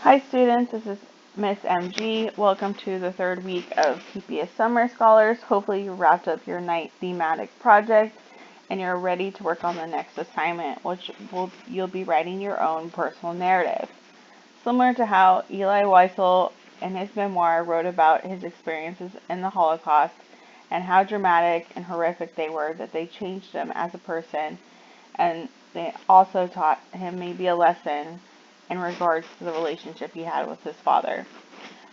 Hi students, this is Miss MG. Welcome to the third week of PPS Summer Scholars. Hopefully you wrapped up your night thematic project and you're ready to work on the next assignment, which you'll be writing your own personal narrative. Similar to how Eli Wiesel in his memoir wrote about his experiences in the Holocaust and how dramatic and horrific they were, that they changed him as a person, and they also taught him maybe a lesson in regards to the relationship he had with his father.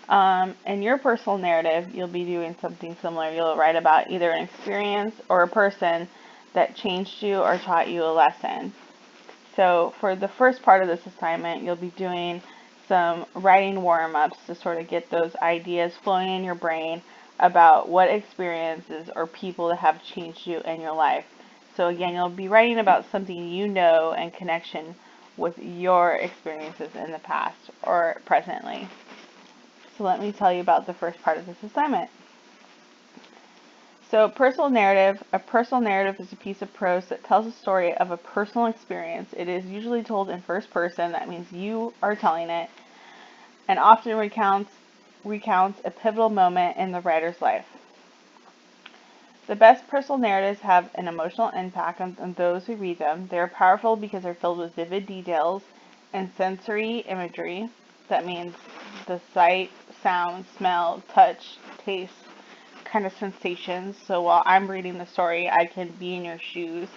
In your personal narrative, you'll be doing something similar. You'll write about either an experience or a person that changed you or taught you a lesson. So for the first part of this assignment, you'll be doing some writing warm-ups to sort of get those ideas flowing in your brain about what experiences or people that have changed you in your life. So again, you'll be writing about something you know in connection with your experiences in the past or presently. So let me tell you about the first part of this assignment. So a personal narrative is a piece of prose that tells a story of a personal experience. It is usually told in first person, that means you are telling it, and often recounts a pivotal moment in the writer's life. The best personal narratives have an emotional impact on those who read them. They are powerful because they're filled with vivid details and sensory imagery. That means the sight, sound, smell, touch, taste kind of sensations. So while I'm reading the story, I can be in your shoes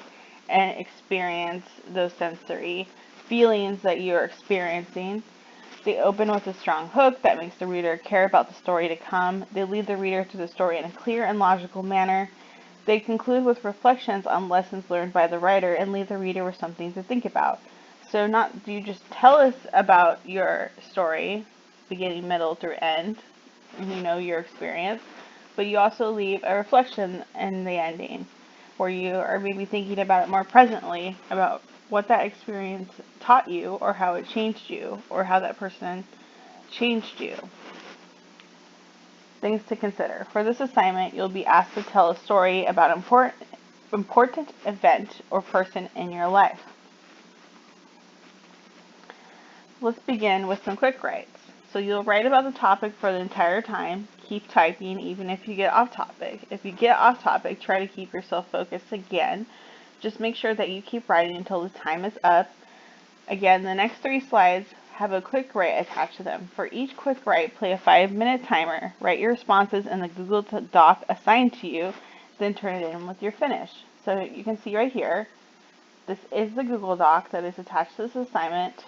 and experience those sensory feelings that you're experiencing. They open with a strong hook that makes the reader care about the story to come. They lead the reader through the story in a clear and logical manner. They conclude with reflections on lessons learned by the writer and leave the reader with something to think about. So not do you just tell us about your story, beginning, middle, through end, and your experience, but you also leave a reflection in the ending, where you are maybe thinking about it more presently, about what that experience taught you, or how it changed you, or how that person changed you. Things to consider. For this assignment, you'll be asked to tell a story about an important event or person in your life. Let's begin with some quick writes. So you'll write about the topic for the entire time. Keep typing even if you get off topic. If you get off topic, try to keep yourself focused again. Just make sure that you keep writing until the time is up. Again, the next 3 slides have a quick write attached to them. For each quick write, play a 5-minute timer. Write your responses in the Google Doc assigned to you, then turn it in with your finish. So you can see right here, this is the Google Doc that is attached to this assignment,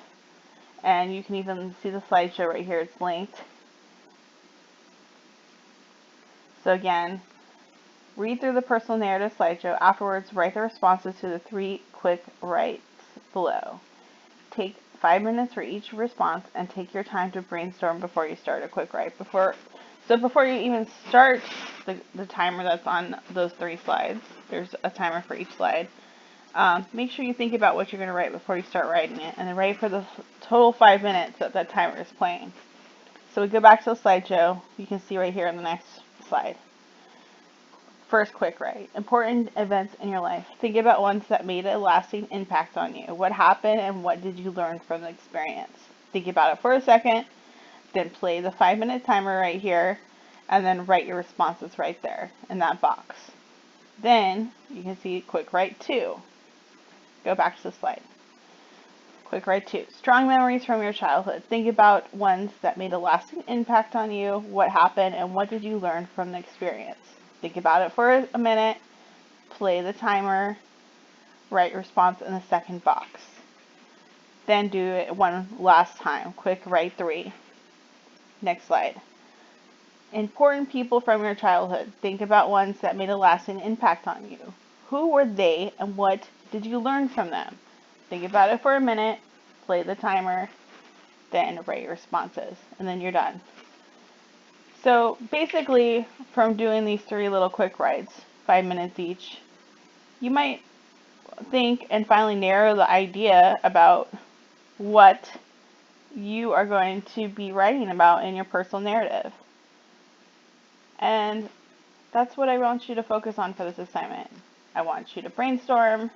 and you can even see the slideshow right here. It's linked. So again, read through the personal narrative slideshow. Afterwards, write the responses to the 3 quick writes below. Take 5 minutes for each response and take your time to brainstorm before you start a quick write. Before you even start the timer that's on those 3 slides, there's a timer for each slide. Make sure you think about what you're going to write before you start writing it, and then write for the total 5 minutes that timer is playing. So we go back to the slideshow. You can see right here in the next slide. First quick write. Important events in your life. Think about ones that made a lasting impact on you. What happened and what did you learn from the experience? Think about it for a second, then play the 5-minute timer right here, and then write your responses right there in that box. Then you can see quick write 2. Go back to the slide. Quick write 2. Strong memories from your childhood. Think about ones that made a lasting impact on you. What happened and what did you learn from the experience? Think about it for a minute, play the timer, write your response in the second box. Then do it one last time. Quick write 3. Next slide. Important people from your childhood. Think about ones that made a lasting impact on you. Who were they and what did you learn from them? Think about it for a minute, play the timer, then write your responses, and then you're done. So basically, from doing these 3 little quick writes, 5 minutes each, you might think and finally narrow the idea about what you are going to be writing about in your personal narrative. And that's what I want you to focus on for this assignment. I want you to brainstorm,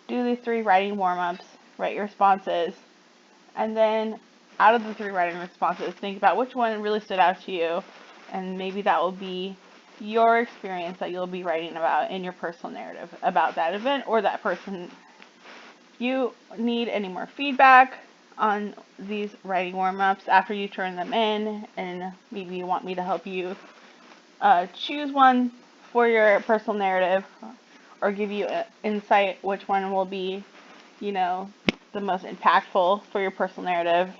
do these 3 writing warm-ups, write your responses, and then out of the 3 writing responses, think about which one really stood out to you, and maybe that will be your experience that you'll be writing about in your personal narrative about that event or that person. If you need any more feedback on these writing warm-ups after you turn them in, and maybe you want me to help you choose one for your personal narrative, or give you insight which one will be, the most impactful for your personal narrative,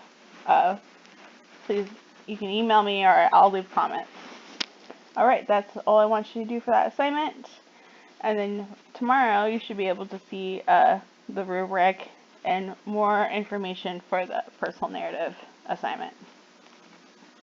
please, you can email me or I'll leave comments. Alright, that's all I want you to do for that assignment. And then tomorrow you should be able to see the rubric and more information for the personal narrative assignment.